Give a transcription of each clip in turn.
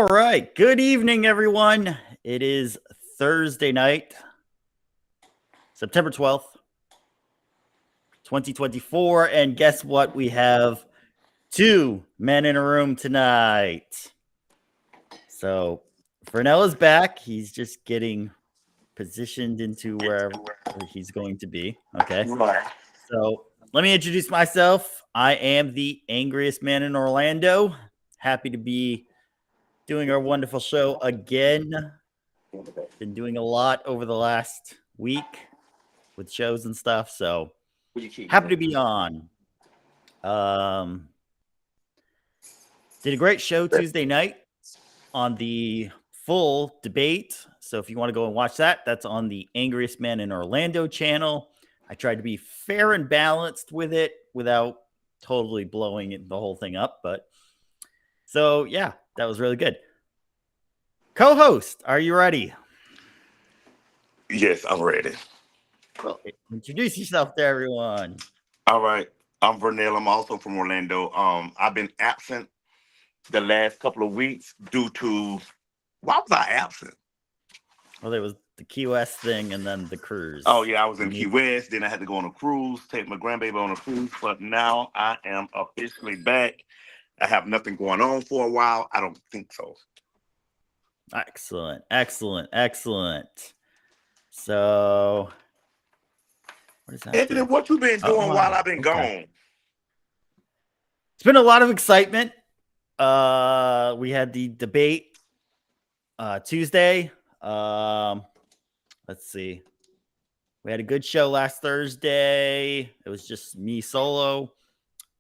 right. Good evening, everyone. It is Thursday night, September 12th, 2024. And guess what? We have two men in a room tonight. So Fernella's back. He's just getting positioned into wherever he's going to be. Okay. Right. So let me introduce myself. I am the angriest man in Orlando. Happy to be doing our wonderful show again. Been doing a lot over the last week with shows and stuff, so happy to be on. Did a great show Tuesday night on the full debate. So if you want to go and watch that, that's on the Angriest Man in Orlando channel. I tried to be fair and balanced with it without totally blowing the whole thing up. But so yeah, that was really good. Co-host, are you ready? Yes, I'm ready. Well, introduce yourself to everyone. All right. I'm Vernell. I'm also from Orlando. I've been absent the last couple of weeks due to why was I absent? Well, there was the Key West thing and then the cruise. Oh yeah, I was in Key West. Then I had to go on a cruise, take my grandbaby on a cruise. But now I am officially back. I have nothing going on for a while. I don't think so. Excellent. So, what is that? Anthony, what you been doing while I've been gone? It's been a lot of excitement. We had the debate Tuesday. Let's see. We had a good show last Thursday. It was just me solo,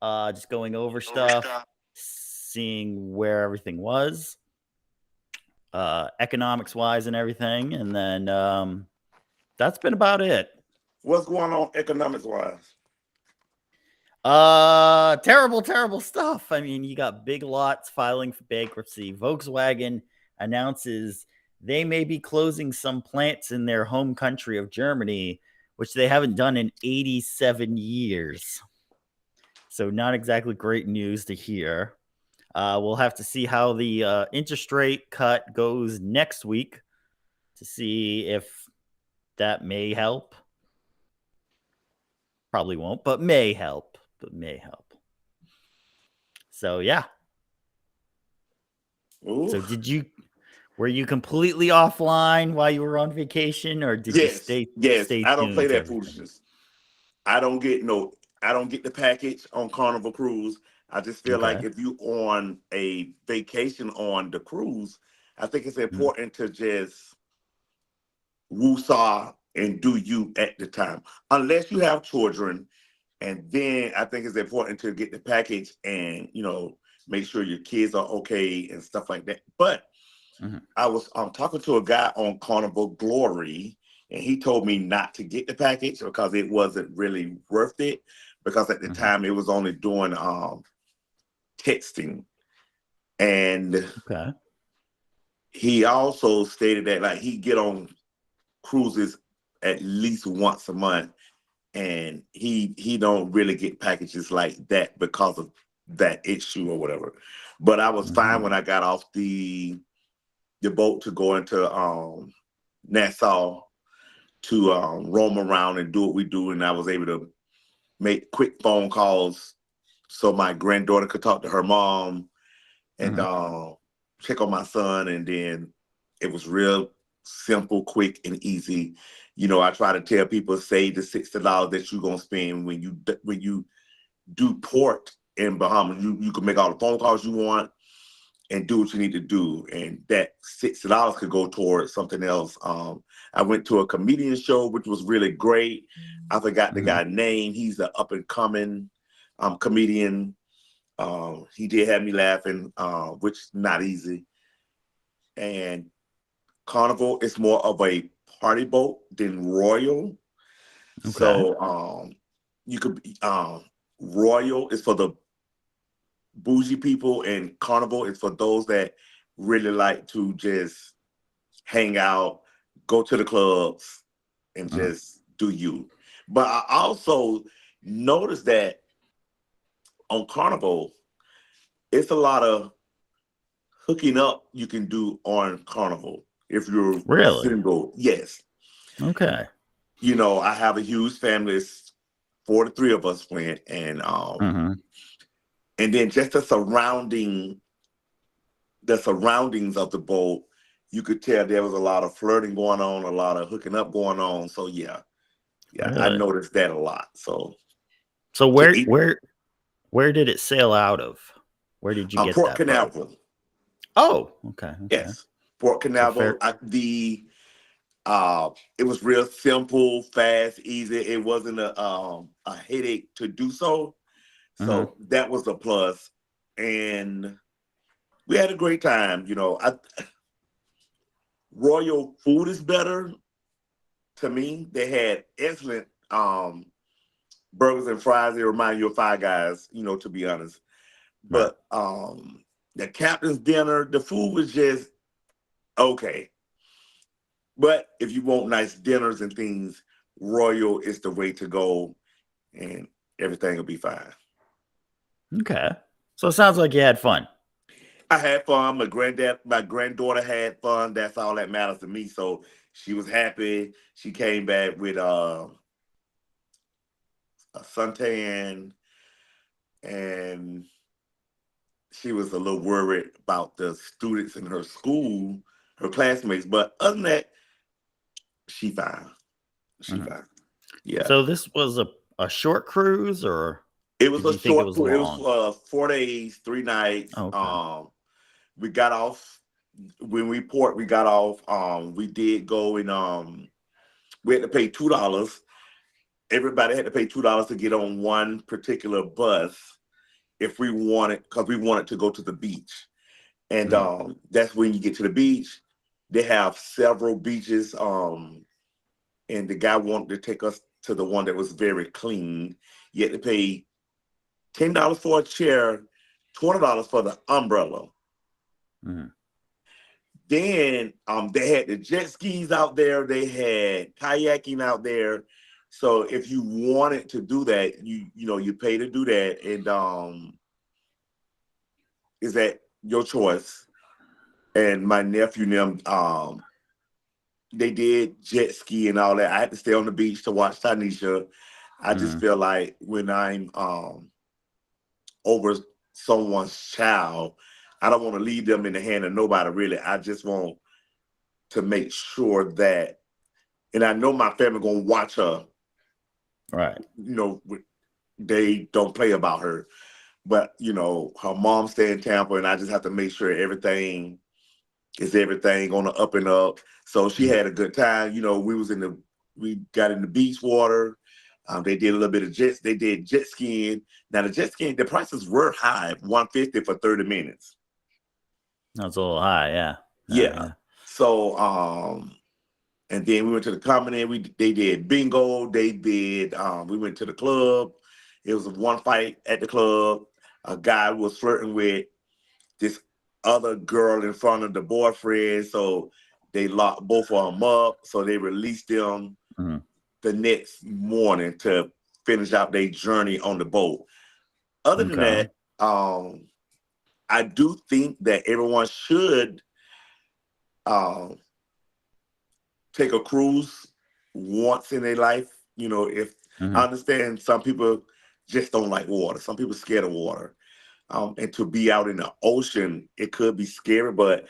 just going over stuff, seeing where everything was, economics wise and everything. And then that's been about it. What's going on economics wise? Terrible stuff. I mean, you got Big Lots filing for bankruptcy. Volkswagen announces they may be closing some plants in their home country of Germany, which they haven't done in 87 years. So not exactly great news to hear. We'll have to see how the interest rate cut goes next week to see if that may help. Probably won't, but may help. So yeah. Ooh. So were you completely offline while you were on vacation, or did you stay? Yes, stay I don't play that everything? foolishness. I don't get the package on Carnival Cruise. I just feel like if you on a vacation on the cruise, I think it's important to just woosah and do you at the time, unless you have children. And then I think it's important to get the package and, make sure your kids are okay and stuff like that. But I was talking to a guy on Carnival Glory, and he told me not to get the package because it wasn't really worth it, because at the time it was only doing texting. And he also stated that like he get on cruises at least once a month, and he don't really get packages like that because of that issue or whatever. But I was fine when I got off the boat to go into Nassau to roam around and do what we do, and I was able to make quick phone calls so my granddaughter could talk to her mom and check on my son, and then it was real simple, quick, and easy. I try to tell people, save the $60 that you're gonna spend when you do port in Bahamas. You can make all the phone calls you want and do what you need to do, and that $60 could go towards something else. I went to a comedian show, which was really great. I forgot the guy's name. He's an up and coming comedian. He did have me laughing, which is not easy. And Carnival is more of a party boat than Royal. So you could Royal is for the bougie people, and Carnival is for those that really like to just hang out, go to the clubs, and just do you. But I also noticed that on Carnival, it's a lot of hooking up you can do on Carnival if you're Really? single. Yes. Okay. You know, I have a huge family. It's 43 of us went, Mm-hmm. and then just the surroundings of the boat, you could tell there was a lot of flirting going on, a lot of hooking up going on. So yeah, I Really? noticed that a lot. So So to where eat where where did it sail out of? Where did you get Port that boat? Canaveral, Oh, okay, okay. yes, Port So Canaveral. fair. It was real simple, fast, easy. It wasn't a headache to do so. Mm-hmm. So that was a plus, and we had a great time. You know, Royal food is better to me. They had excellent burgers and fries. They remind you of Five Guys, you know, to be honest. Right. But the captain's dinner, the food was just okay. But if you want nice dinners and things, Royal is the way to go, and everything will be fine. Okay. So it sounds like you had fun. I had fun. My granddaughter had fun. That's all that matters to me. So she was happy. She came back with a suntan, and she was a little worried about the students in her school, her classmates. But other than that, she fine. She Mhm. fine. Yeah. So this was a short cruise, or It was did a you think it short was tour. It was long? 4 days, 3 nights. Oh, okay. We got off when we got off. We did go and we had to pay $2. Everybody had to pay $2 to get on one particular bus if we wanted, because we wanted to go to the beach. And Mhm. that's when you get to the beach. They have several beaches. And the guy wanted to take us to the one that was very clean. You had to pay $10 for a chair, $20 for the umbrella. Mhm. Then they had the jet skis out there, they had kayaking out there. So if you wanted to do that, you pay to do that, and is that your choice? And my nephew and them, they did jet ski and all that. I had to stay on the beach to watch Tanisha. I just Mhm. feel like when I'm over someone's child, I don't want to leave them in the hand of nobody really. I just want to make sure that, and I know my family gonna watch her. Right. You know, they don't play about her, but her mom stay in Tampa, and I just have to make sure everything on the up and up. So she Mhm. had a good time. We got in the beach water. They did a little bit of jets. They did jet skiing. Now the jet skiing, the prices were high, 150 for 30 minutes. That's a little high. Yeah. Yeah. Yeah. Yeah. So and then we went to the company. They did bingo. They did. We went to the club. It was one fight at the club. A guy was flirting with this other girl in front of the boyfriend, so they locked both of them up. So they released them Mhm. the next morning to finish out their journey on the boat. Other than Okay. that, I do think that everyone should um, take a cruise once in their life. If I Mhm. understand some people just don't like water, some people scared of water. And to be out in the ocean, it could be scary, but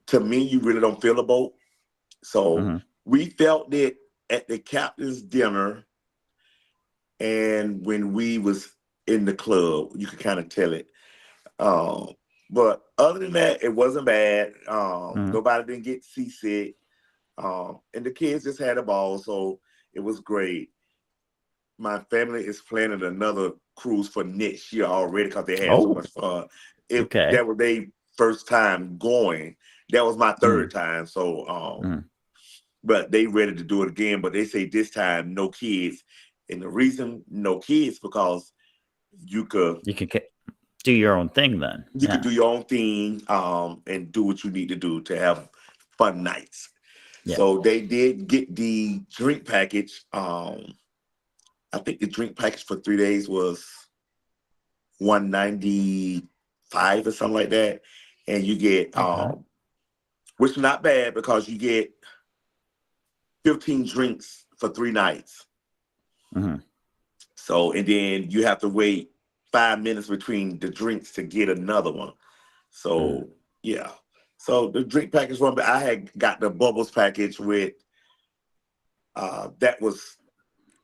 to me, you really don't feel a boat. So Mhm. we felt it at the captain's dinner, and when we was in the club, you could kind of tell it. Um, but other than that, it wasn't bad. Mhm. Nobody didn't get seasick. And the kids just had a ball, so it was great. My family is planning another cruise for next year already because they had so Oh. much fun. If Okay. that was their first time going, that was my third Mhm. time. So, Mhm. but they ready to do it again. But they say this time no kids, and the reason no kids because you could You can do your own thing then. you could Yeah. do your own thing, and do what you need to do to have fun nights. Yeah. So they did get the drink package. I think the drink package for 3 days was 195 or something like that. and you get which is not bad because you get 15 drinks for 3 nights. Mm-hmm. So, and then you have to wait 5 minutes between the drinks to get another one. So, yeah. So the drink package one, but I had got the bubbles package with that was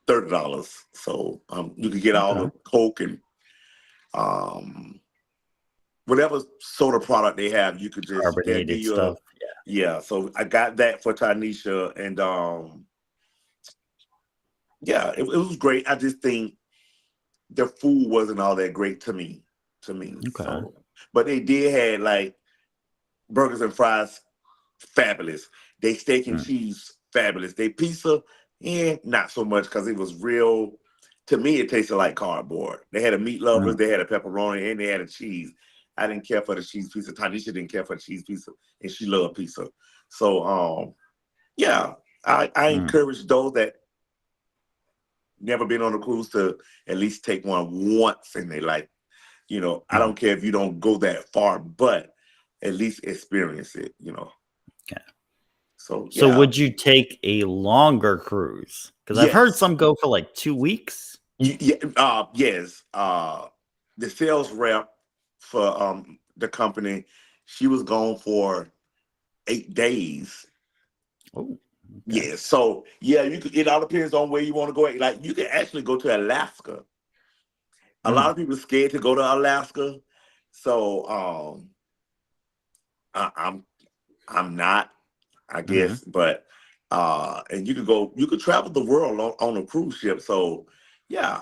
$30. So you could get all the Coke and whatever soda product they have, you could just they'll give Carbonated you a stuff. yeah. So I got that for Tanisha, and yeah, it was great. I just think the food wasn't all that great to me. Okay. So, but they did have like burgers and fries, fabulous. They steak and cheese, fabulous. They pizza, not so much because it was real. To me, it tasted like cardboard. They had a meat lovers, they had a pepperoni, and they had a cheese. I didn't care for the cheese pizza. Tanisha didn't care for the cheese pizza, and she loved pizza. So, yeah, I encourage those that never been on a cruise to at least take one once in their life. You know, I don't care if you don't go that far, but at least experience it, you know. Okay. So, So yeah. would you take a longer cruise? Because I've heard Yes. some go for like 2 weeks. Yes. The sales rep for the company, she was gone for 8 days. Oh. Yeah. So yeah, you could. It all depends on where you want to go. Like you can actually go to Alaska. A lot of people are scared to go to Alaska. So I'm not, I guess, but and you could travel the world on a cruise ship. So yeah.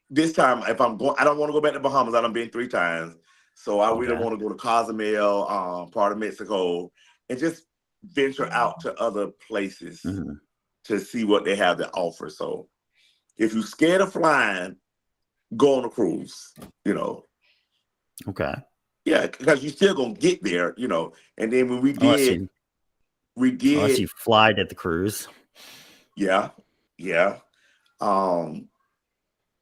This time, if I'm going, I don't want to go back to Bahamas. I've been 3 times. So I really want to go to Cozumel, part of Mexico, and just venture out to other places to see what they have to offer. So if you're scared of flying, go on a cruise, you know. Okay. Yeah, because you're still gonna get there, you know. And then when we Unless did, you fly at the cruise. yeah.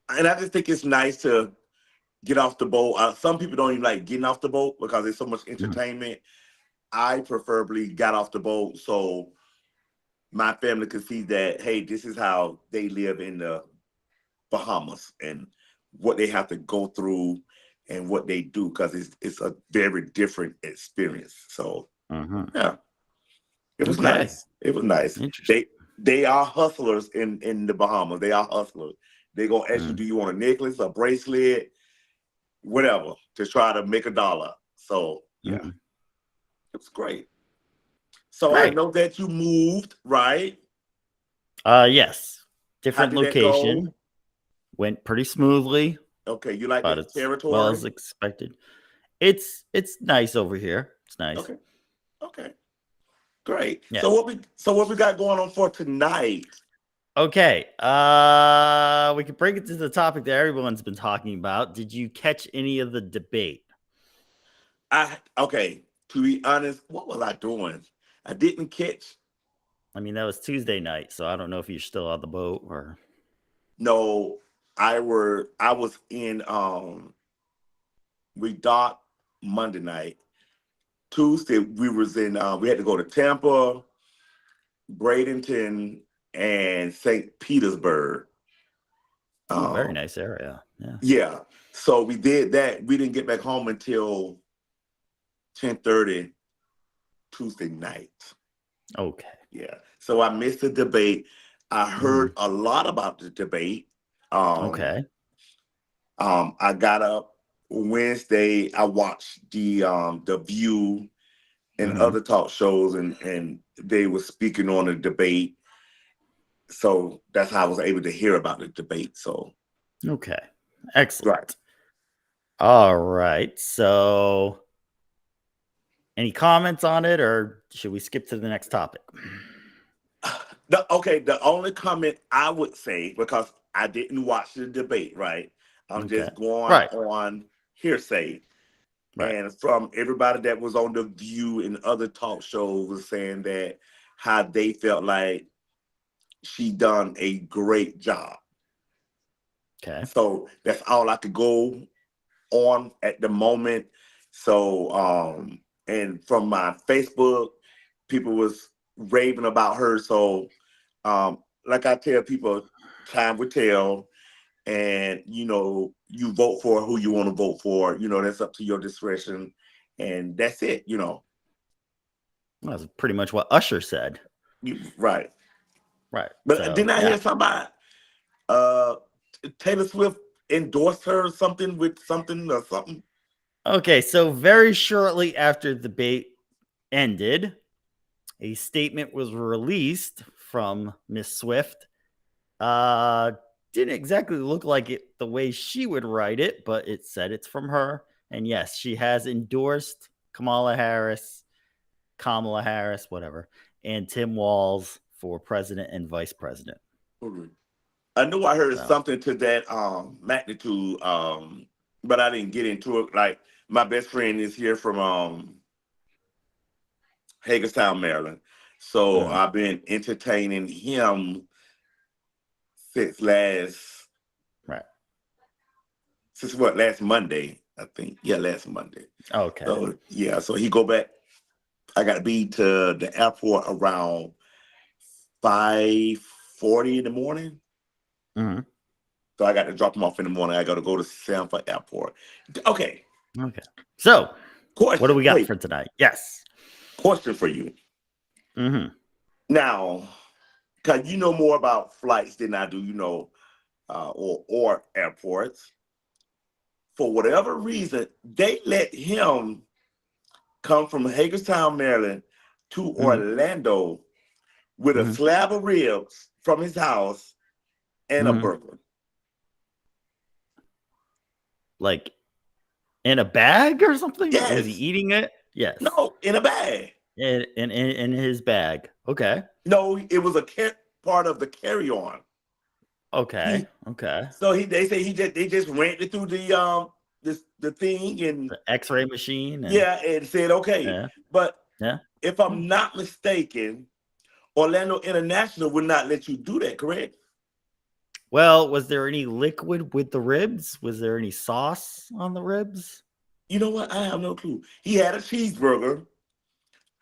And I just think it's nice to get off the boat. Some people don't even like getting off the boat because there's so much entertainment. I preferably got off the boat so my family could see that, hey, this is how they live in the Bahamas and what they have to go through and what they do, because it's a very different experience. So yeah, it was nice. It was nice. They are hustlers in the Bahamas. They are hustlers. They're gonna ask you, do you want a necklace, a bracelet, whatever, to try to make $1. So yeah, it was great. So I know that you moved, right? Yes. Different How did that location. go? Went pretty smoothly. Okay, you like But that it's well territory? as expected. It's nice over here. It's nice. Okay. Great. Yeah. So what we got going on for tonight? Okay. We can bring it to the topic that everyone's been talking about. Did you catch any of the debate? Okay, to be honest, what was I doing? I didn't catch. I mean, that was Tuesday night, so I don't know if you're still on the boat or No, I was in we docked Monday night. Tuesday we was in we had to go to Tampa, Bradenton, and St. Petersburg. oh, very nice area. Yeah. Yeah. So we did that. We didn't get back home until 10:30 Tuesday night. Okay. Yeah. So I missed the debate. I heard a lot about the debate. Okay. I got up Wednesday. I watched the View and other talk shows, and they were speaking on the debate. So that's how I was able to hear about the debate. So okay. Excellent. right. All right. So any comments on it, or should we skip to the next topic? The only comment I would say, because I didn't watch the debate, right? I'm just going on hearsay. And from everybody that was on The View and other talk shows was saying that how they felt like she done a great job. Okay. So that's all I could go on at the moment. So and from my Facebook, people was raving about her. So like I tell people, time will tell, and you vote for who you want to vote for. That's up to your discretion, and that's it. That's pretty much what Usher said. Right. Right. But So didn't I yeah. hear somebody Taylor Swift endorsed her or something with something or something? Okay, so very shortly after the debate ended, a statement was released from Miss Swift. Didn't exactly look like it the way she would write it, but it said it's from her. And yes, she has endorsed Kamala Harris, whatever, and Tim Walz for president and vice president. I knew I heard So, something to that magnitude, but I didn't get into it. Like my best friend is here from Hagerstown, Maryland. So I've been entertaining him since right. last Monday, I think. Yeah, last Monday. Okay. So yeah, so he go back. I gotta be to the airport around 5:40 in the morning. Mm-hmm. So I got to drop him off in the morning. I got to go to Sanford Airport. Okay. Okay. So, what do Question. we got Wait. for tonight? Yes. Question for you. Mm-hmm. Now, because you know more about flights than I do, or airports. For whatever reason, they let him come from Hagerstown, Maryland to Orlando with a slab of ribs from his house and a burger. Like in a bag or something? Yes. Was he eating it? Yes. No, in a bag. In his bag. Okay. No, it was a part of the carry-on. Okay. So they say they just ran it through the thing and the X-ray machine. And said okay. Yeah. But yeah. If I'm not mistaken, Orlando International would not let you do that, correct? Well, was there any liquid with the ribs? Was there any sauce on the ribs? You know what? I have no clue. He had a cheeseburger.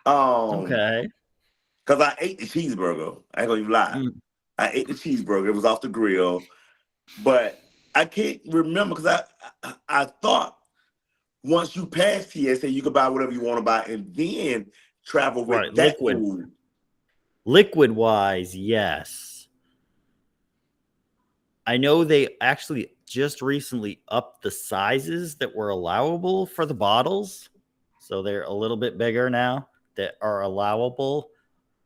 Okay. Because I ate the cheeseburger. I ain't gonna even lie. I ate the cheeseburger. It was off the grill. But I can't remember because I thought once you pass TSA, you could buy whatever you want to buy and then travel with that liquid. food. Liquid-wise, yes. I know they actually just recently upped the sizes that were allowable for the bottles. So they're a little bit bigger now that are allowable.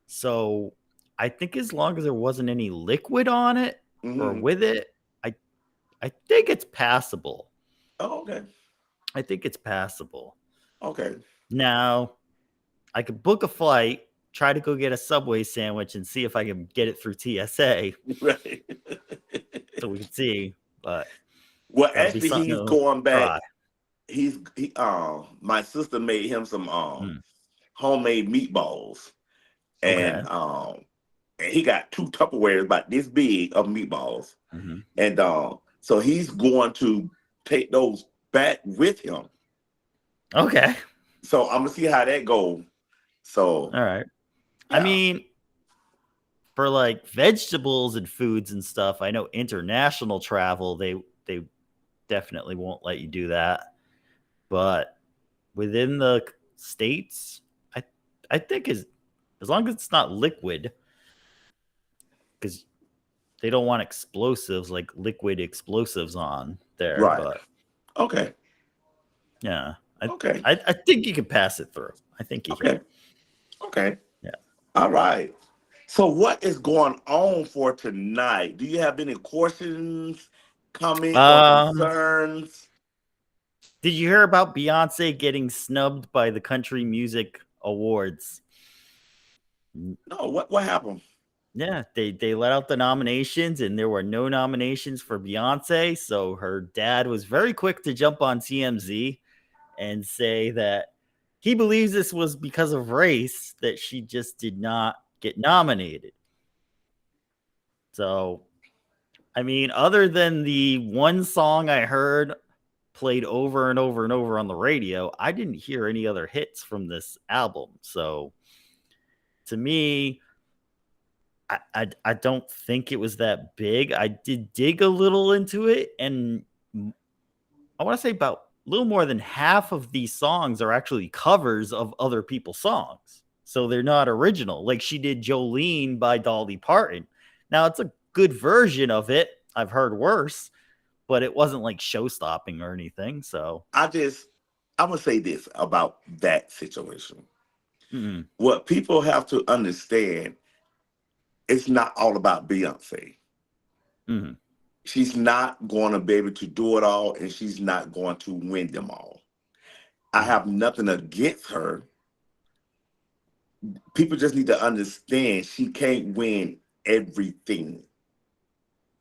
So I think as long as there wasn't any liquid on it or with it, I think it's passable. Oh, okay. I think it's passable. Okay. Now, I could book a flight, try to go get a Subway sandwich, and see if I can get it through TSA. Right. So we can see. But well, actually, he's going back. Try. My sister made him some homemade meatballs, and he got 2 Tupperwares about this big of meatballs, and so he's going to take those back with him. Okay. So I'm gonna see how that goes. So all right. Yeah. I mean, for like vegetables and foods and stuff, I know international travel, they definitely won't let you do that. But within the states, I think as long as it's not liquid, because they don't want explosives like liquid explosives on there. Right. But okay. Yeah. Okay. I think you can pass it through. I think you can. Okay. Yeah. All right. So what is going on for tonight? Do you have any questions, comments, or concerns? Did you hear about Beyonce getting snubbed by the Country Music Awards? No, what happened? Yeah, they let out the nominations and there were no nominations for Beyonce. So her dad was very quick to jump on TMZ and say that he believes this was because of race, that she just did not get nominated. So, I mean, other than the one song I heard played over and over and over on the radio. I didn't hear any other hits from this album. So to me, I don't think it was that big. I did dig a little into it, and I want to say about a little more than half of these songs are actually covers of other people's songs. So they're not original. Like she did Jolene by Dolly Parton. Now it's a good version of it. I've heard worse, but it wasn't like show stopping or anything. So I'm gonna say this about that situation. mm-hmm. What people have to understand, it's not all about Beyonce. Mm-hmm. She's not going to be able to do it all, and she's not going to win them all. I have nothing against her. People just need to understand she can't win everything.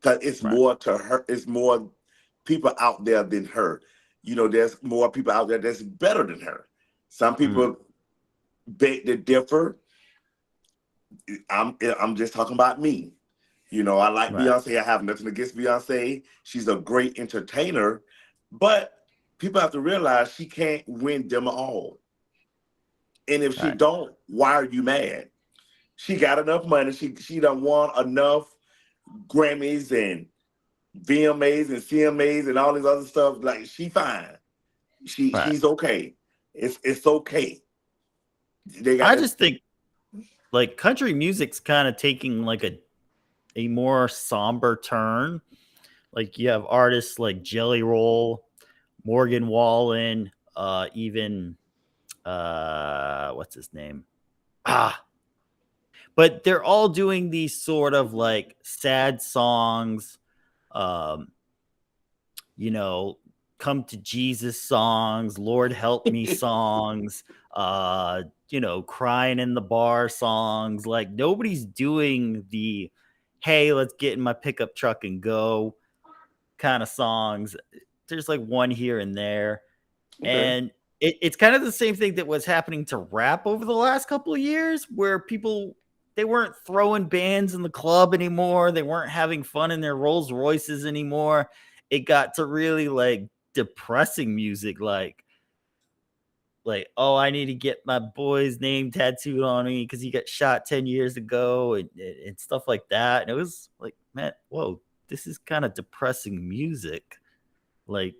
Because it's more to her, it's more people out there than her. There's more people out there that's better than her. Some people beg to differ. I'm just talking about me. I like Beyonce. I have nothing against Beyonce. She's a great entertainer, but people have to realize she can't win them all. And if she don't, why are you mad? She got enough money. She done won enough Grammys and VMAs and CMAs and all this other stuff. Like she fine. She's okay. It's okay. I just think like country music's kind of taking like a more somber turn. Like you have artists like Jelly Roll, Morgan Wallen, even what's his name? But they're all doing these sort of like sad songs, come to Jesus songs, Lord help me songs, crying in the bar songs. Like nobody's doing the hey, let's get in my pickup truck and go kind of songs. There's like one here and there. Okay. And it's kind of the same thing that was happening to rap over the last couple of years, where they weren't throwing bands in the club anymore. They weren't having fun in their Rolls Royces anymore. It got to really like depressing music, like, oh, I need to get my boy's name tattooed on me because he got shot 10 years ago and stuff like that. And it was like, man, whoa, this is kind of depressing music. Like,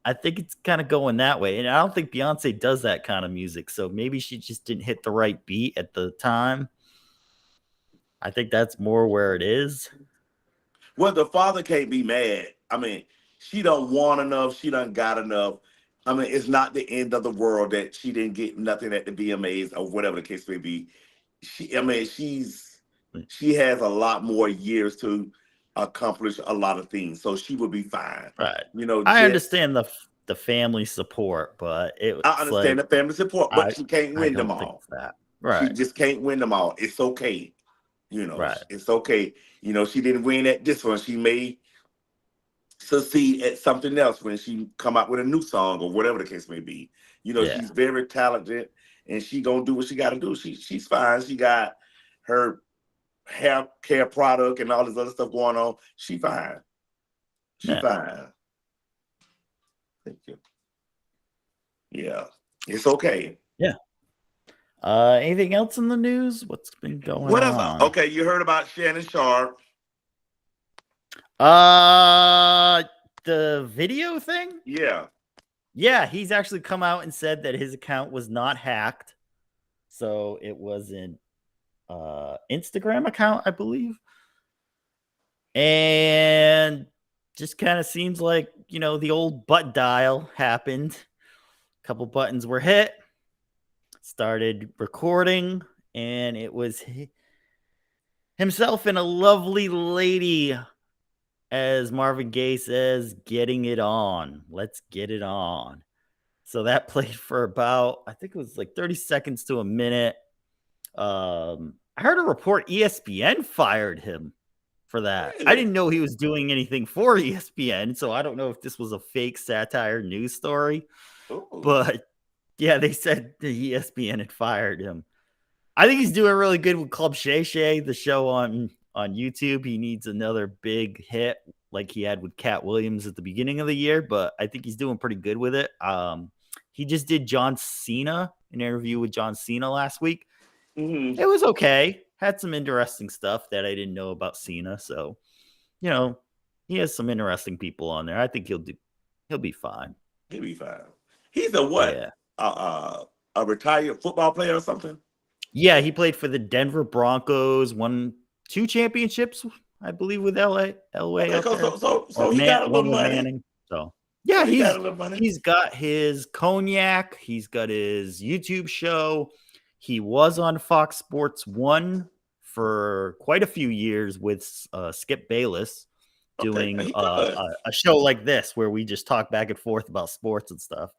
I think it's kind of going that way. And I don't think Beyonce does that kind of music. So maybe she just didn't hit the right beat at the time. I think that's more where it is. Well, the father can't be mad. I mean, she don't want enough. She done got enough. I mean, it's not the end of the world that she didn't get nothing at the VMAs or whatever the case may be. She has a lot more years to accomplish a lot of things, so she would be fine. Right. I understand the family support, but I understand the family support, but she can't win them all. Right. She just can't win them all. It's okay. Right. It's okay. She didn't win at this one. She may succeed at something else when she come out with a new song or whatever the case may be. She's very talented and she gonna do what she gotta do. She's fine. She got her hair care product and all this other stuff going on. She fine. She fine. Thank you. Yeah. It's okay. Yeah. Anything else in the news? What's been going on? Okay, you heard about Shannon Sharp. The video thing? Yeah. Yeah, he's actually come out and said that his account was not hacked. So it was an Instagram account, I believe. And just kind of seems like, the old butt dial happened. A couple buttons were hit. Started recording, and it was himself and a lovely lady, as Marvin Gaye says, getting it on. Let's get it on. So that played for about, I think it was like 30 seconds to a minute. I heard a report ESPN fired him for that. Really? I didn't know he was doing anything for ESPN, so I don't know if this was a fake satire news story. Ooh. But yeah, they said the ESPN had fired him. I think he's doing really good with Club Shay Shay, the show on YouTube. He needs another big hit like he had with Cat Williams at the beginning of the year, but I think he's doing pretty good with it. He just did an interview with John Cena last week. Mm-hmm. It was okay. Had some interesting stuff that I didn't know about Cena. So, he has some interesting people on there. I think he'll be fine. He'll be fine. He's a what? Yeah. A retired football player or something? Yeah, he played for the Denver Broncos, won 2 championships, I believe, with Elway Okay, up there. so he got a little One with money. Manning. So yeah, So he got a little money. he's got his cognac. He's got his YouTube show. He was on Fox Sports 1 for quite a few years with Skip Bayless, doing a show like this where we just talk back and forth about sports and stuff.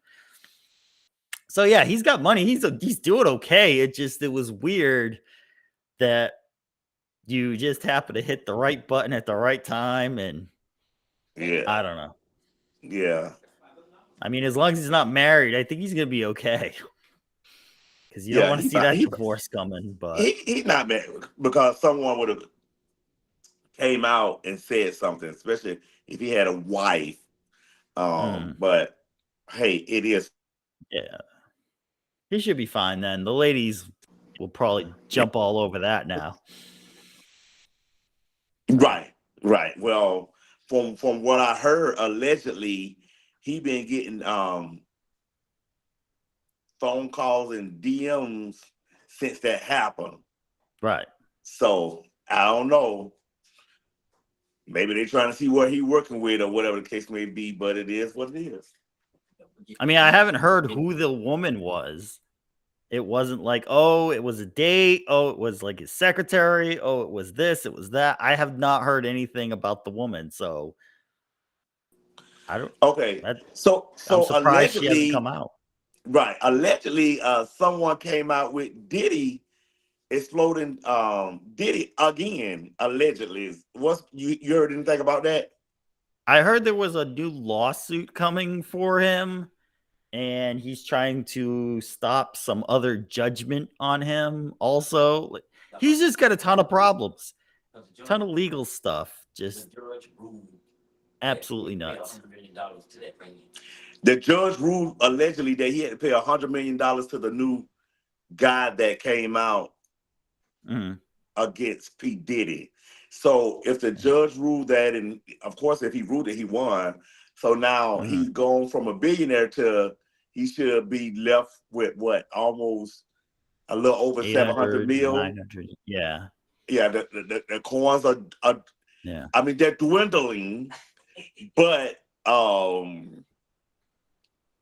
So yeah, he's got money. He's doing okay. It was weird that you just happen to hit the right button at the right time, and I don't know. Yeah. I mean, as long as he's not married, I think he's gonna be okay. Because you don't want to see that divorce coming. But he's not married because someone would have came out and said something, especially if he had a wife. But hey, it is. Yeah. He should be fine then. The ladies will probably jump all over that now. Right. Well, from what I heard, allegedly, he been getting phone calls and DMs since that happened. Right. So I don't know. Maybe they're trying to see what he's working with or whatever the case may be, but it is what it is. I mean, I haven't heard who the woman was. It wasn't like, oh, it was a date. Oh, it was like his secretary. Oh, it was this. It was that. I have not heard anything about the woman. So I don't. Okay. So I'm surprised she hasn't come out. Right. Allegedly, someone came out with Diddy exploding Diddy again, allegedly. You heard anything about that? I heard there was a new lawsuit coming for him, and he's trying to stop some other judgment on him. Also, he's just got a ton of problems, a ton of legal stuff. Just absolutely nuts. The judge ruled allegedly that he had to pay $100 million to the new guy that came out against P. Diddy. So if the judge ruled that, and of course, if he ruled it, he won. So now he's gone from a billionaire to he should be left with what, almost a little over 700 million. 900, yeah. Yeah, the coins are yeah. I mean, they're dwindling, but I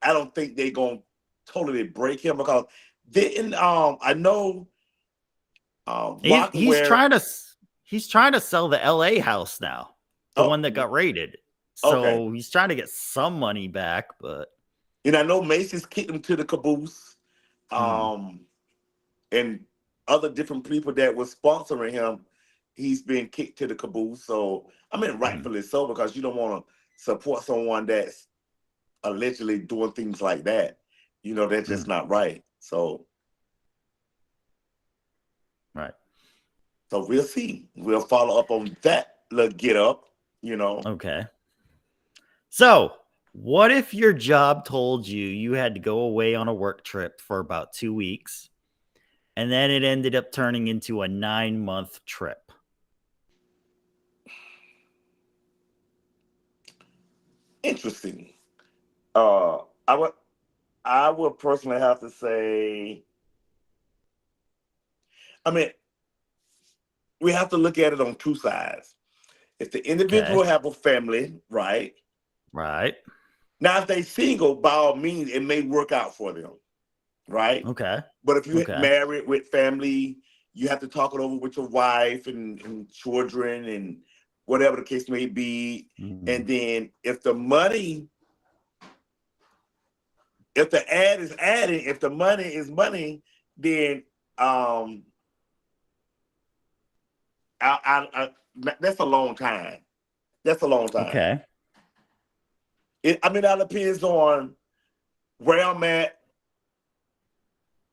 don't think they're gonna totally break him because didn't I know he's trying to sell the LA house now, the one that got raided. So he's trying to get some money back, but and I know Macy's kicked him to the caboose, and other different people that was sponsoring him, he's been kicked to the caboose. So I mean, rightfully so, because you don't want to support someone that's allegedly doing things like that. You know, that's just not right. So, right. So we'll see. We'll follow up on that little get up, you know. Okay. So, what if your job told you had to go away on a work trip for about 2 weeks, and then it ended up turning into a 9-month trip? Interesting. I would personally have to say, I mean, we have to look at it on two sides. If the individual have a family, right? Right. Now, if they single, by all means, it may work out for them, right? Okay. But if you're married with family, you have to talk it over with your wife and children and whatever the case may be. And then if the money, if the ad is adding, if the money is money, then that's a long time. That's a long time. Okay. That depends on where I'm at,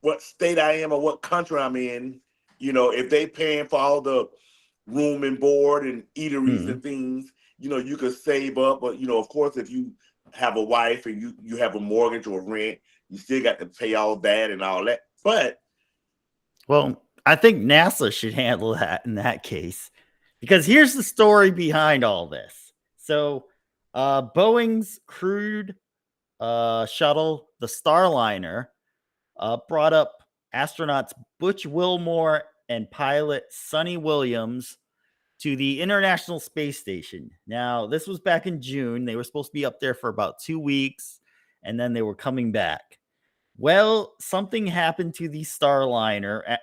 what state I am, or what country I'm in. You know, if they paying for all the room and board and eateries and things, you could save up, but of course, if you have a wife and you have a mortgage or rent, you still got to pay all that and all that. But Well, I think NASA should handle that in that case. Because here's the story behind all this. So, Boeing's crewed shuttle, the Starliner, brought up astronauts Butch Wilmore and pilot Sonny Williams to the International Space Station. Now, this was back in June. They were supposed to be up there for about 2 weeks, and then they were coming back. Well, something happened to the Starliner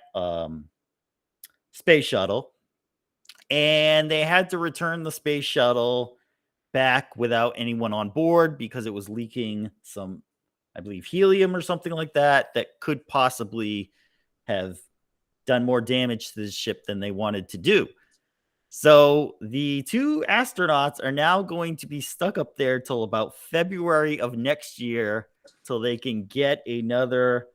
space shuttle, and they had to return the space shuttle back without anyone on board because it was leaking some, I believe, helium or something like that could possibly have done more damage to the ship than they wanted to do. So the two astronauts are now going to be stuck up there till about February of next year till they can get another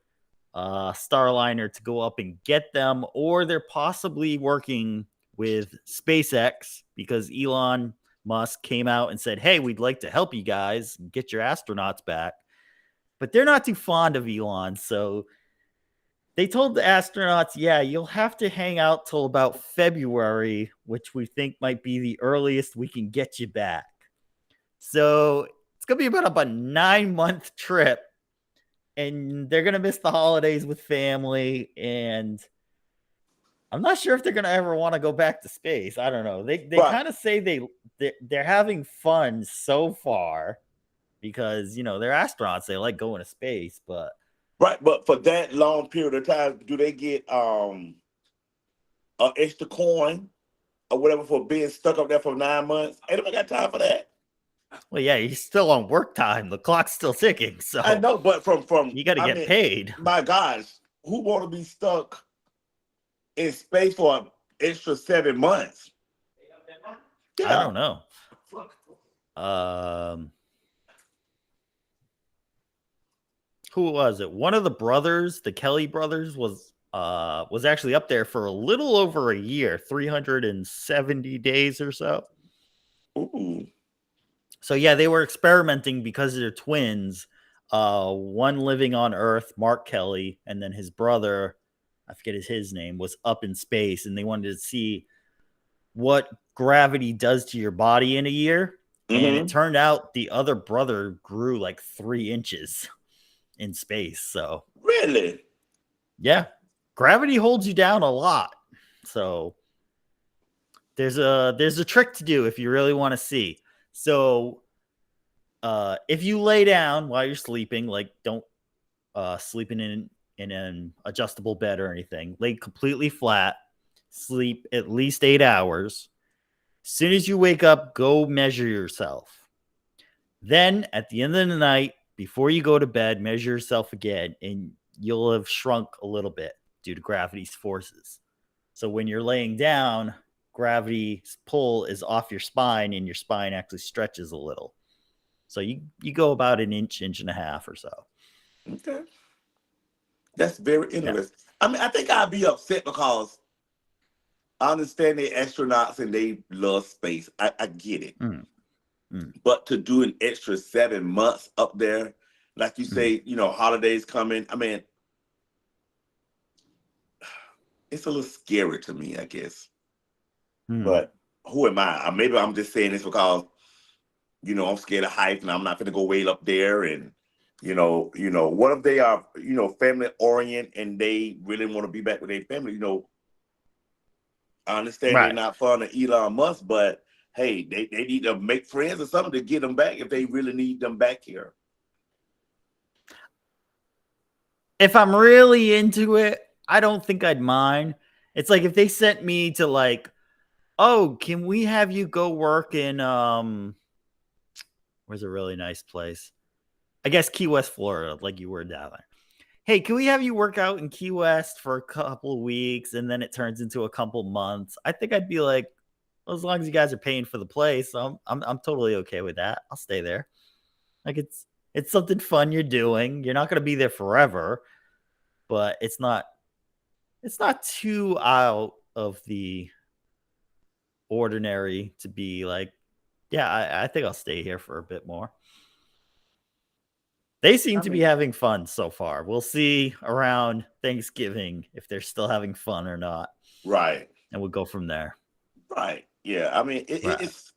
Starliner to go up and get them, or they're possibly working with SpaceX because Elon Musk came out and said, hey, we'd like to help you guys get your astronauts back. But they're not too fond of Elon, so they told the astronauts, yeah, you'll have to hang out till about February, which we think might be the earliest we can get you back. So it's going to be about a 9-month trip, and they're going to miss the holidays with family, and I'm not sure if they're going to ever want to go back to space. I don't know. They kind of say they're having fun so far because, they're astronauts. They like going to space, but right, but for that long period of time, do they get an extra coin or whatever for being stuck up there for 9 months? Ain't nobody got time for that. Well, yeah, he's still on work time. The clock's still ticking, so I know, but from you got to get paid. My gosh, who want to be stuck in space for an extra 7 months? Yeah. I don't know. Who was it? One of the brothers, the Kelly brothers, was actually up there for a little over a year, 370 days or so. Ooh. So yeah, they were experimenting because they're twins. One living on Earth, Mark Kelly, and then his brother, I forget his name, was up in space, and they wanted to see what gravity does to your body in a year. Mm-hmm. And it turned out the other brother grew like 3 inches in space. So really, yeah, gravity holds you down a lot. So there's a trick to do if you really want to see. So if you lay down while you're sleeping, like don't sleep in an adjustable bed or anything, lay completely flat, sleep at least 8 hours. As soon as you wake up, go measure yourself. Then at the end of the night, before you go to bed, measure yourself again, and you'll have shrunk a little bit due to gravity's forces. So when you're laying down, gravity's pull is off your spine, and your spine actually stretches a little. So you go about an inch and a half or so. Okay. That's very interesting. Yeah. I mean, I think I'd be upset because I understand they're astronauts and they love space. I get it. But to do an extra 7 months up there, like you say, holidays coming, I mean, it's a little scary to me, I guess. But who am I? Maybe I'm just saying this because, I'm scared of heights and I'm not going to go way up there. And, what if they are, family oriented and they really want to be back with their family? I understand they're not fond of Elon Musk, but hey, they need to make friends or something to get them back if they really need them back here. If I'm really into it, I don't think I'd mind. It's like if they sent me to like, oh, can we have you go work in where's a really nice place? I guess Key West, Florida, like you were down there. Hey, can we have you work out in Key West for a couple of weeks and then it turns into a couple months? I think I'd be like, well, as long as you guys are paying for the place, I'm totally okay with that. I'll stay there. Like it's something fun you're doing. You're not going to be there forever, but it's not too out of the ordinary to be like Yeah, I think I'll stay here for a bit more. They seem to be having fun so far. We'll see around Thanksgiving if they're still having fun or not. Right. And we'll go from there. Right. Yeah. I mean, Right. it's.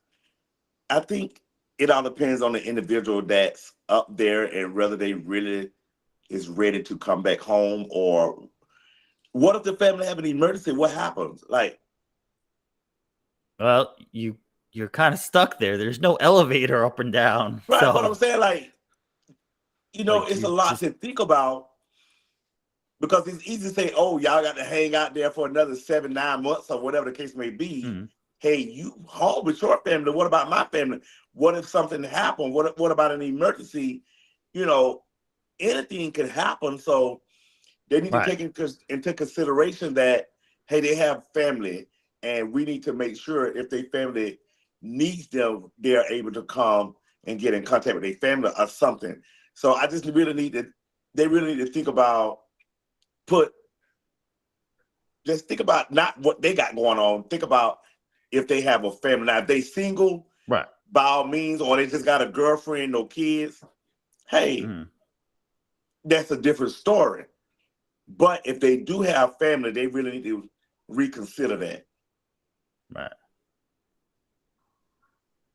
I think it all depends on the individual that's up there and whether they really is ready to come back home, or what if the family have an emergency? What happens? Like, well, you're kind of stuck there. There's no elevator up and down. right? But I'm So, saying, like, like it's a you lot just to think about because it's easy to say, "Oh, y'all got to hang out there for another 7, 9 months or whatever the case may be." Hey, you home with your family. What about my family? What if something happened? What about an emergency? Anything could happen. So they need to right. take into consideration that, hey, they have family, and we need to make sure if their family needs them, they're able to come and get in contact with their family or something. So I just really they really need to think about just think about not what they got going on. Think about if they have a family. Now, if they single, Right. by all means, or they just got a girlfriend, no kids, hey, that's a different story. But if they do have family, they really need to reconsider that. Right.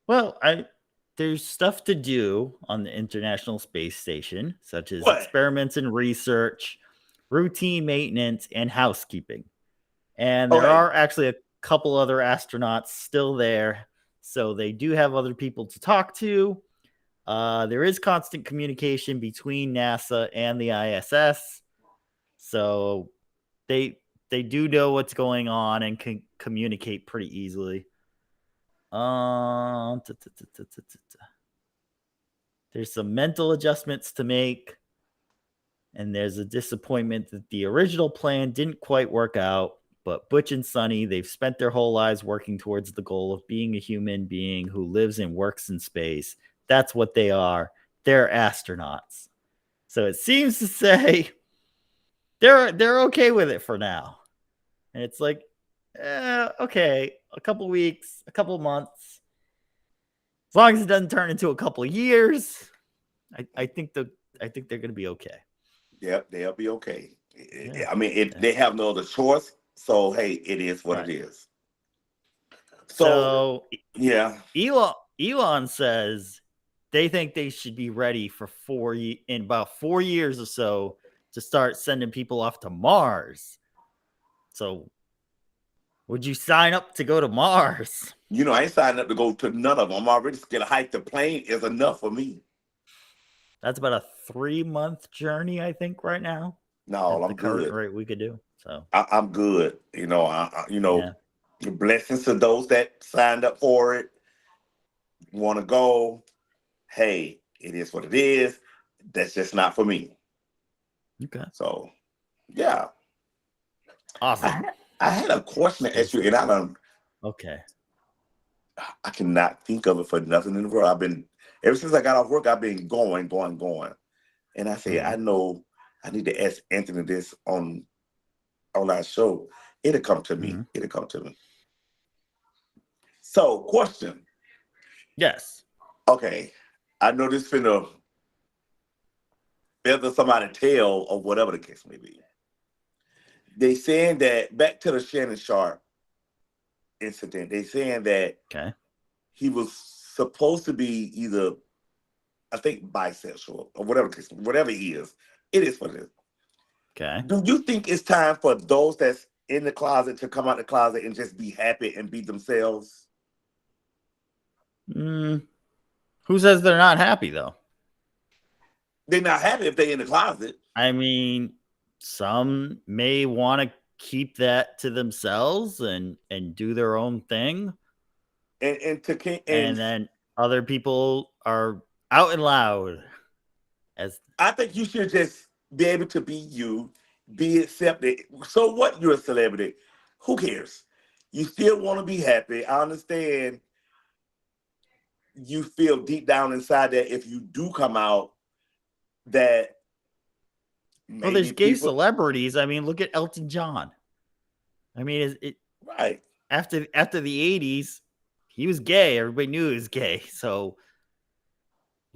Well, there's stuff to do on the International Space Station, such as What? experiments and research, routine maintenance, and housekeeping. And there Okay. are actually a couple other astronauts still there, so they do have other people to talk to. There is constant communication between NASA and the ISS, so they do know what's going on and can communicate pretty easily. There's some mental adjustments to make, and there's a disappointment that the original plan didn't quite work out. But Butch and Sonny, they've spent their whole lives working towards the goal of being a human being who lives and works in space. That's what they are. They're astronauts. So it seems to say they're okay with it for now. And it's like, okay, a couple weeks, a couple months. As long as it doesn't turn into a couple of years, I think they're going to be okay. Yep, they'll be okay. Yeah. I mean, they have no other choice. So hey, it is what it is. So yeah, Elon says they think they should be ready for in about 4 years or so to start sending people off to Mars. So, would you sign up to go to Mars? I ain't signing up to go to none of them. I'm already scared. Hike the plane is enough for me. That's about a 3-month journey, I think, right now. No, At the I'm current good. rate we could do. So I'm good. Blessings to those that signed up for it. Want to go? Hey, it is what it is. That's just not for me. Okay. So, yeah. Awesome. I had a question to ask you, and I cannot think of it for nothing in the world. Ever since I got off work, I've been going. And I say, I know I need to ask Anthony this on our show. It'll come to me. It'll come to me. So, question. Yes. Okay. I know this finna feather somebody's tail or whatever the case may be. They saying that back to the Shannon Sharp incident, they saying that he was supposed to be either, I think, bisexual or whatever he is. It is what it is. Okay. Do you think it's time for those that's in the closet to come out the closet and just be happy and be themselves? Who says they're not happy, though? They're not happy if they're in the closet. I mean, some may want to keep that to themselves and do their own thing. And then other people are out and loud. I think you should just be able to be you, be accepted. So what? You're a celebrity. Who cares? You still want to be happy. I understand you feel deep down inside that if you do come out, that well, there's gay celebrities. I mean, look at Elton John. I mean, is it right after the 80s? He was gay. Everybody knew he was gay. So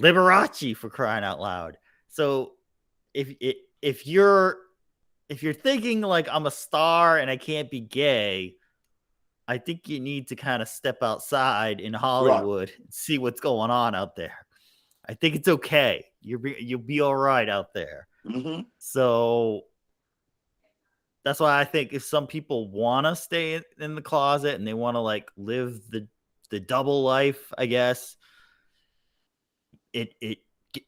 Liberace, for crying out loud. So if if you're thinking like I'm a star and I can't be gay, I think you need to kind of step outside in Right. Hollywood and see what's going on out there. I think it's okay. You'll be all right out there. Mm-hmm. So that's why I think if some people want to stay in the closet and they want to like live the double life, I guess it it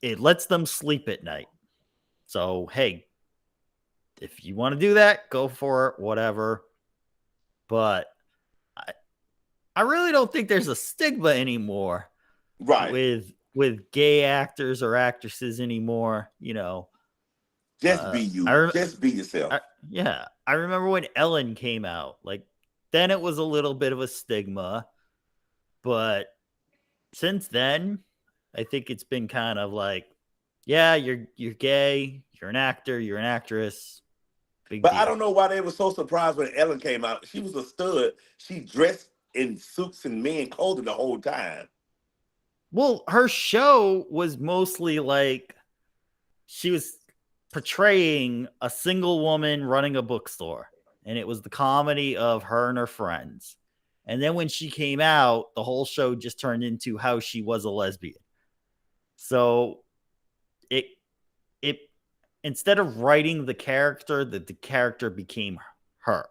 it lets them sleep at night. So hey, if you want to do that, go for it, whatever. But I really don't think there's a stigma anymore Right. with gay actors or actresses anymore. You know, Just be I, you. Just be yourself. yeah, I remember when Ellen came out. Like then it was a little bit of a stigma, but since then, I think it's been kind of like, yeah, you're gay, you're an actor, you're an actress, big But I don't deal. know why they were so surprised when Ellen came out. She was a stud. She dressed in suits and men clothing the whole time. Well, her show was mostly like she was portraying a single woman running a bookstore, and it was the comedy of her and her friends. And then when she came out, the whole show just turned into how she was a lesbian. So it it instead of writing the character, the character became her.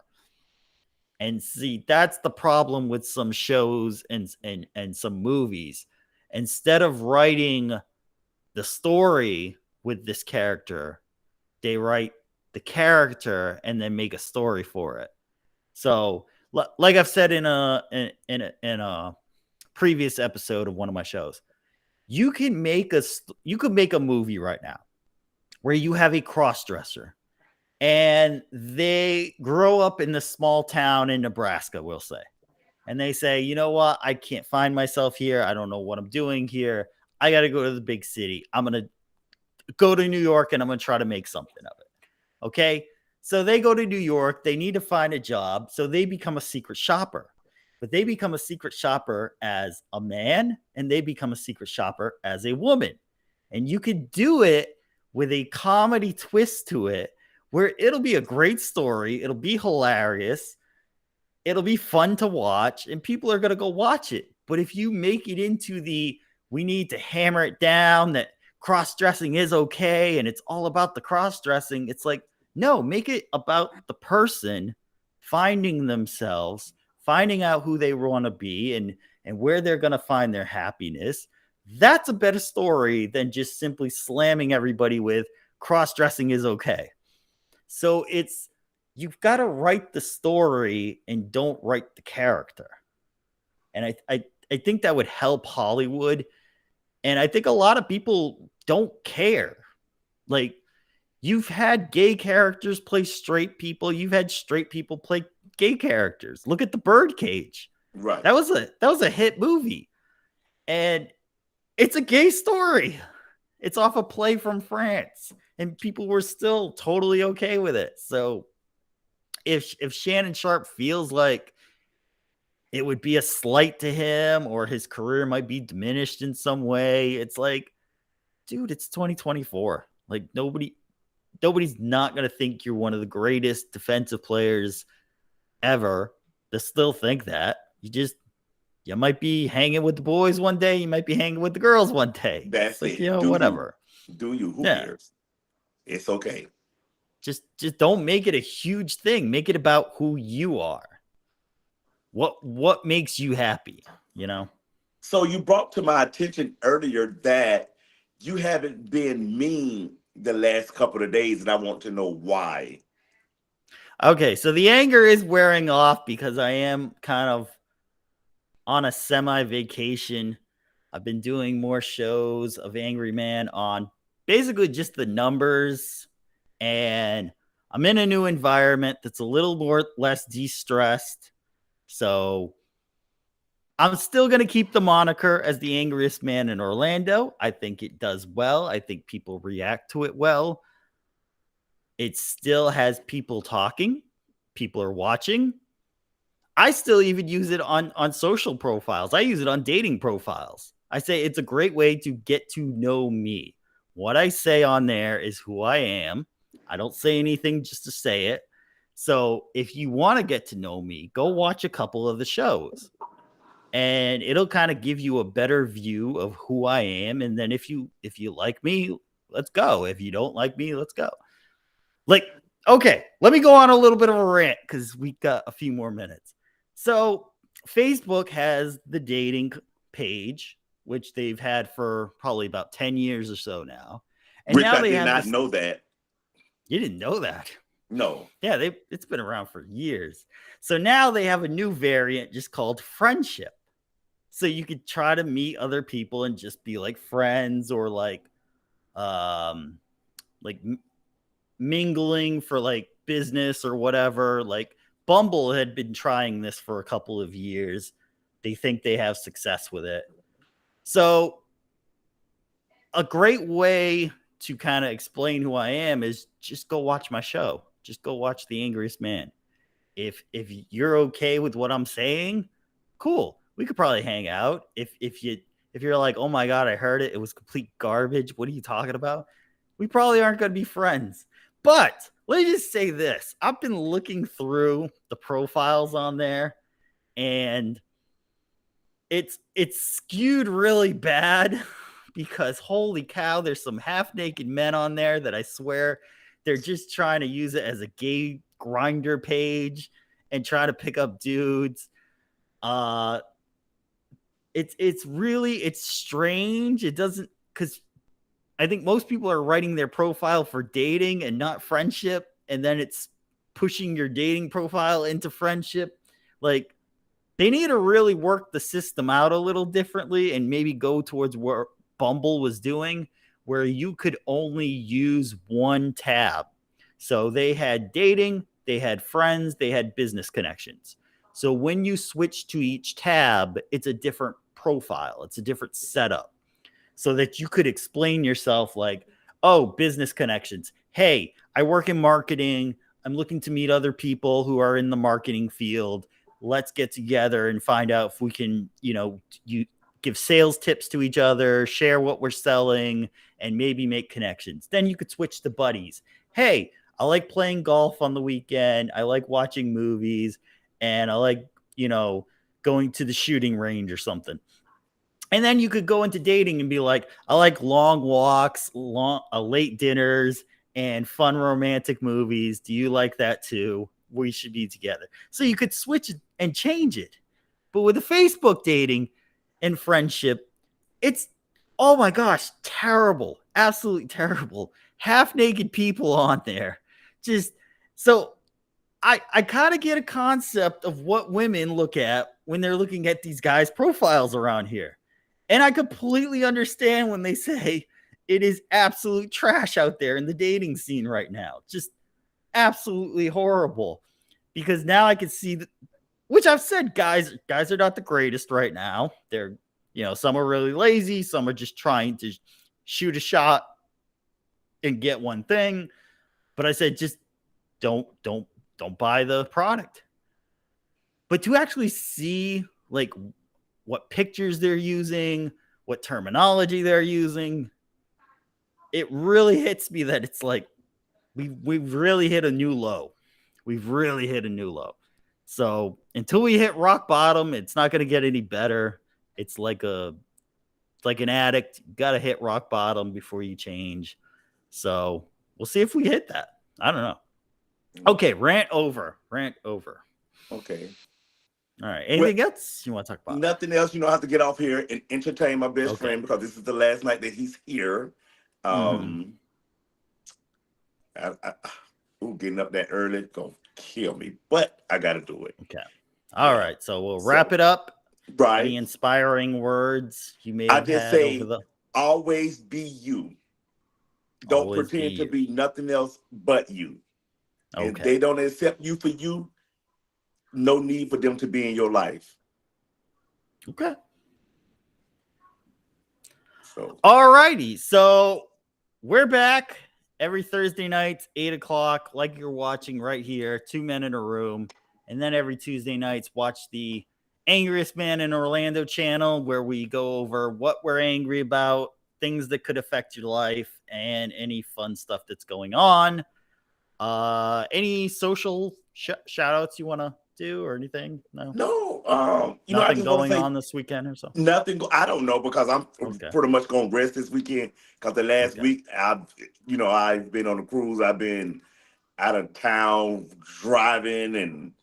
And see, that's the problem with some shows and some movies. Instead of writing the story with this character, they write the character and then make a story for it. So, like I've said in a previous episode of one of my shows, you can make a movie right now where you have a cross-dresser and they grow up in this small town in Nebraska, we'll say. And they say, you know what? I can't find myself here. I don't know what I'm doing here. I got to go to the big city. I'm going to go to New York and I'm going to try to make something of it. Okay. So they go to New York. They need to find a job. So they become a secret shopper. But they become a secret shopper as a man and they become a secret shopper as a woman. And you could do it with a comedy twist to it where it'll be a great story. It'll be hilarious. It'll be fun to watch and people are going to go watch it. But if you make it into we need to hammer it down that cross-dressing is okay and it's all about the cross-dressing, it's like, no, make it about the person finding themselves, finding out who they want to be and where they're going to find their happiness. That's a better story than just simply slamming everybody with cross-dressing is okay. So you've got to write the story and don't write the character. And I think that would help Hollywood. And I think a lot of people don't care. Like, you've had gay characters play straight people. You've had straight people play gay characters. Look at The Birdcage. Right. That was a hit movie. And it's a gay story. It's off a play from France. And people were still totally okay with it. So if Shannon Sharp feels like it would be a slight to him or his career might be diminished in some way, it's like, dude, it's 2024. Like nobody's not going to think you're one of the greatest defensive players ever. They still think that. You might be hanging with the boys one day, you might be hanging with the girls one day. That's like, it. whatever. Do you? Who cares? It's okay. Just don't make it a huge thing. Make it about who you are. What makes you happy, you know? So you brought to my attention earlier that you haven't been mean the last couple of days, and I want to know why. Okay, so the anger is wearing off because I am kind of on a semi-vacation. I've been doing more shows of Angry Man on basically just the numbers, and I'm in a new environment that's a little more less de-stressed. So I'm still going to keep the moniker as the angriest man in Orlando. I think it does well. I think people react to it well. It still has people talking. People are watching. I still even use it on social profiles. I use it on dating profiles. I say it's a great way to get to know me. What I say on there is who I am. I don't say anything just to say it. So if you want to get to know me, go watch a couple of the shows. And it'll kind of give you a better view of who I am. And then if you like me, let's go. If you don't like me, let's go. Like, okay, let me go on a little bit of a rant because we got a few more minutes. So Facebook has the dating page, which they've had for probably about 10 years or so now. And Rich, now I they did have not know that. You didn't know that? No. Yeah, it's been around for years. So now they have a new variant just called friendship. So you could try to meet other people and just be like friends or like mingling for like business or whatever. Like Bumble had been trying this for a couple of years. They think they have success with it. So a great way to kind of explain who I am is just go watch my show. Just go watch The Angriest Man. If you're okay with what I'm saying, cool. We could probably hang out. If you're like, "Oh my god, I heard it. It was complete garbage. What are you talking about?" We probably aren't going to be friends. But let me just say this. I've been looking through the profiles on there and it's skewed really bad because holy cow, there's some half-naked men on there that I swear they're just trying to use it as a gay grinder page and try to pick up dudes. It's strange. It doesn't, because I think most people are writing their profile for dating and not friendship, and then it's pushing your dating profile into friendship. Like, they need to really work the system out a little differently and maybe go towards where Bumble was doing, where you could only use one tab. So they had dating, they had friends, they had business connections. So when you switch to each tab, it's a different profile, it's a different setup so that you could explain yourself like, oh, business connections. Hey, I work in marketing. I'm looking to meet other people who are in the marketing field. Let's get together and find out if we can, you give sales tips to each other, share what we're selling, and maybe make connections. Then you could switch to buddies. Hey, I like playing golf on the weekend. I like watching movies, and I like, going to the shooting range or something. And then you could go into dating and be like, I like long walks, late dinners, and fun romantic movies. Do you like that too? We should be together. So you could switch it and change it. But with the Facebook dating and friendship, it's, oh my gosh, terrible. Absolutely terrible. Half naked people on there. Just so I kind of get a concept of what women look at when they're looking at these guys' profiles around here. And I completely understand when they say it is absolute trash out there in the dating scene right now. Just absolutely horrible. Because now I can see that, which I've said, guys are not the greatest right now. They're, some are really lazy, some are just trying to shoot a shot and get one thing. But I said, just don't buy the product. But to actually see like what pictures they're using, what terminology they're using, it really hits me that it's like we've really hit a new low. We've really hit a new low. So until we hit rock bottom, it's not going to get any better. It's like an addict. You got to hit rock bottom before you change. So we'll see if we hit that. I don't know. Okay, rant over. Okay. All right. Anything else you want to talk about? Nothing else. I have to get off here and entertain my best friend because this is the last night that he's here. Getting up that early gonna kill me, but I got to do it. Okay. All right. So we'll wrap it up. Right. Any inspiring words you may have I just had say, over the... always be you. Don't pretend to be nothing else but you. Okay. If they don't accept you for you, no need for them to be in your life. Okay. So, all righty. So we're back every Thursday nights, 8 o'clock, like you're watching right here. 2 Men in a Room. And then every Tuesday nights, watch the Angriest Man in Orlando channel, where we go over what we're angry about, things that could affect your life, and any fun stuff that's going on. Any social shout outs you want to do or anything? No, I Nothing just want to going say on this weekend or so? nothing. I don't know because I'm Okay. pretty much gonna rest this weekend because the last Okay. week I've been on a cruise. I've been out of town driving and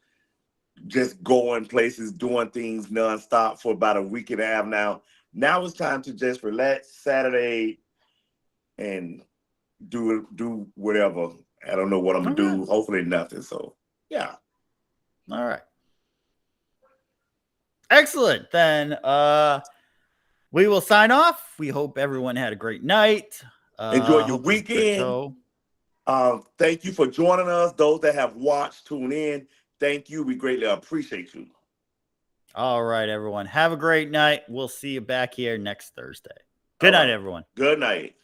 just going places, doing things nonstop for about a week and a half now. Now it's time to just relax Saturday and do whatever. I don't know what I'm gonna Okay. do. Hopefully nothing. So yeah. All right. Excellent. Then we will sign off. We hope everyone had a great night. Enjoy your Hope it was a good weekend. show. Thank you for joining us. Those that have watched, tune in. Thank you. We greatly appreciate you. All right, everyone. Have a great night. We'll see you back here next Thursday. Good night, everyone. Good night.